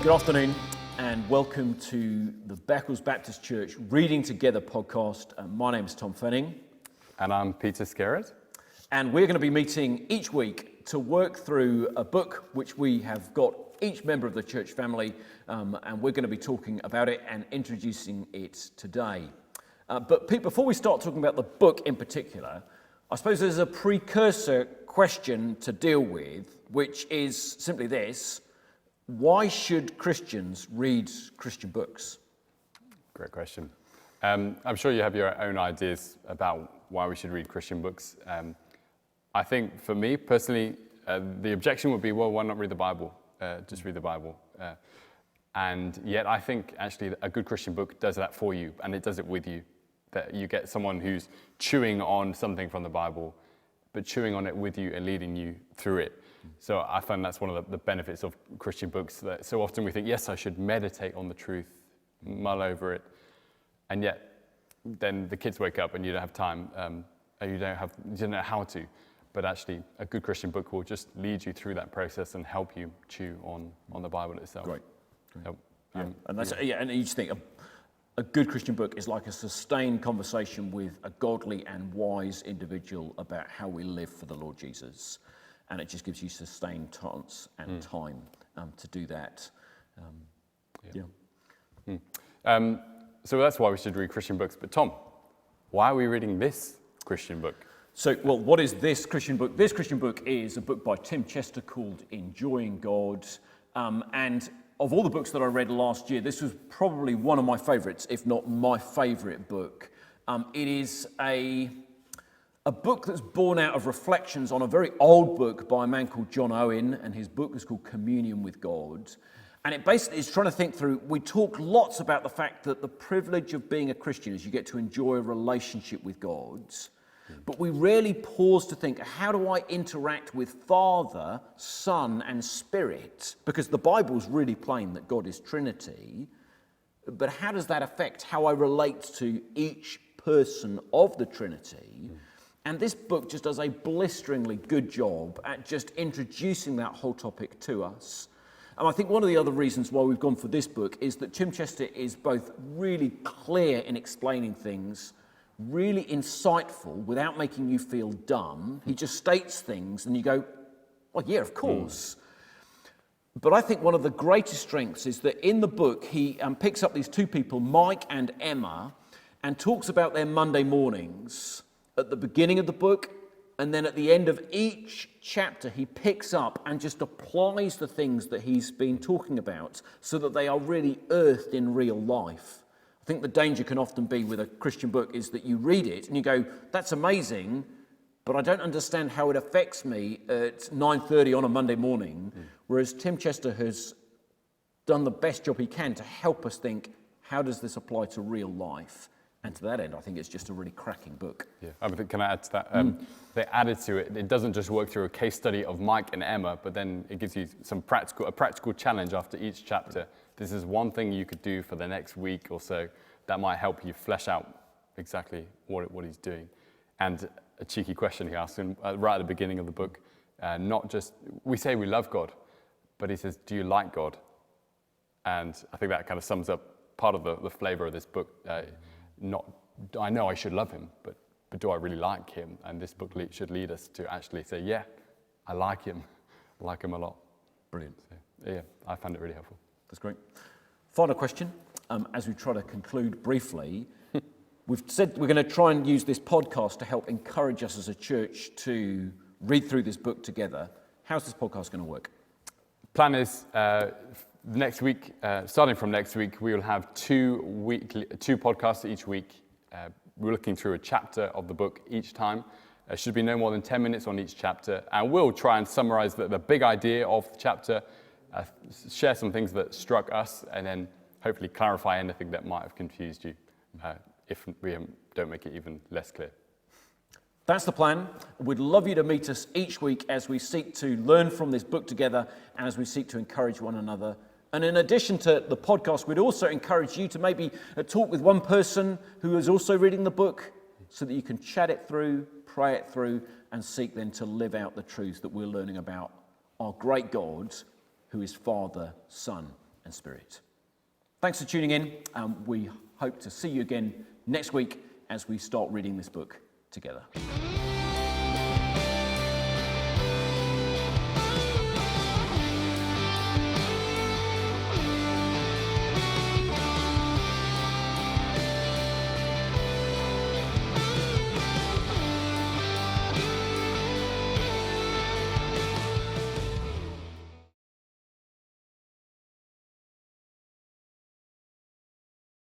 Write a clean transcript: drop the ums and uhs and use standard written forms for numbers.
Good afternoon and welcome to the Beccles Baptist Church Reading Together podcast. My name is Tom Fenning. And I'm Peter Skerratt. And we're going to be meeting each week to work through a book which we have got each member of the church family, and we're going to be talking about it and introducing it today. But Pete, before we start talking about the book in particular, I suppose there's a precursor question to deal with, which is simply this: why should Christians read Christian books? Great question. I'm sure you have your own ideas about why we should read Christian books. I think for me personally, the objection would be, well, why not read the Bible? Just read the Bible. And yet I think actually a good Christian book does that for you, and it does it with you. That you get someone who's chewing on something from the Bible, but chewing on it with you and leading you through it. So I find that's one of the benefits of Christian books, that so often we think, yes, I should meditate on the truth, mull over it, and yet then the kids wake up and you don't have time, you don't know how to. But actually, a good Christian book will just lead you through that process and help you chew on the Bible itself. Great. And you just think a good Christian book is like a sustained conversation with a godly and wise individual about how we live for the Lord Jesus. And it just gives you sustained chance and time to do that. So that's why we should read Christian books. But Tom, why are we reading this Christian book? So, well, what is this Christian book? This Christian book is a book by Tim Chester called Enjoying God. And of all the books that I read last year, this was probably one of my favourites, if not my favourite book. It is a book that's born out of reflections on a very old book by a man called John Owen, and his book is called Communion with God. And it basically is trying to think through, we talk lots about the fact that the privilege of being a Christian is you get to enjoy a relationship with God. But we rarely pause to think, how do I interact with Father, Son, and Spirit? Because the Bible's really plain that God is Trinity. But how does that affect how I relate to each person of the Trinity? And this book just does a blisteringly good job at just introducing that whole topic to us. And I think one of the other reasons why we've gone for this book is that Tim Chester is both really clear in explaining things, really insightful without making you feel dumb. He just states things and you go, well, yeah, of course. But I think one of the greatest strengths is that in the book, he picks up these two people, Mike and Emma, and talks about their Monday mornings at the beginning of the book. And then at the end of each chapter, he picks up and just applies the things that he's been talking about so that they are really earthed in real life. I think the danger can often be with a Christian book is that you read it and you go, that's amazing, but I don't understand how it affects me at 9:30 on a Monday morning. Whereas Tim Chester has done the best job he can to help us think, how does this apply to real life? And to that end, I think it's just a really cracking book. Yeah, can I add to that? They added to it. It doesn't just work through a case study of Mike and Emma, but then it gives you a practical challenge after each chapter. This is one thing you could do for the next week or so that might help you flesh out exactly what he's doing. And a cheeky question he asks him right at the beginning of the book, not just, we say we love God, but he says, do you like God? And I think that kind of sums up part of the flavour of this book. I know I should love him, but do I really like him? And this book should lead us to actually say, yeah, I like him. I like him a lot. Brilliant. So, yeah, I found it really helpful. That's great. Final question, as we try to conclude briefly. We've said we're going to try and use this podcast to help encourage us as a church to read through this book together. How's this podcast going to work? Plan is next week, starting from next week, we will have two podcasts each week. We're looking through a chapter of the book each time. It should be no more than 10 minutes on each chapter. And we'll try and summarize the big idea of the chapter, share some things that struck us, and then hopefully clarify anything that might have confused you if we don't make it even less clear. That's the plan. We'd love you to meet us each week as we seek to learn from this book together and as we seek to encourage one another. And in addition to the podcast, we'd also encourage you to maybe talk with one person who is also reading the book so that you can chat it through, pray it through, and seek then to live out the truths that we're learning about our great God, who is Father, Son, and and spirit. Thanks for tuning in. We hope to see you again next week as we start reading this book together.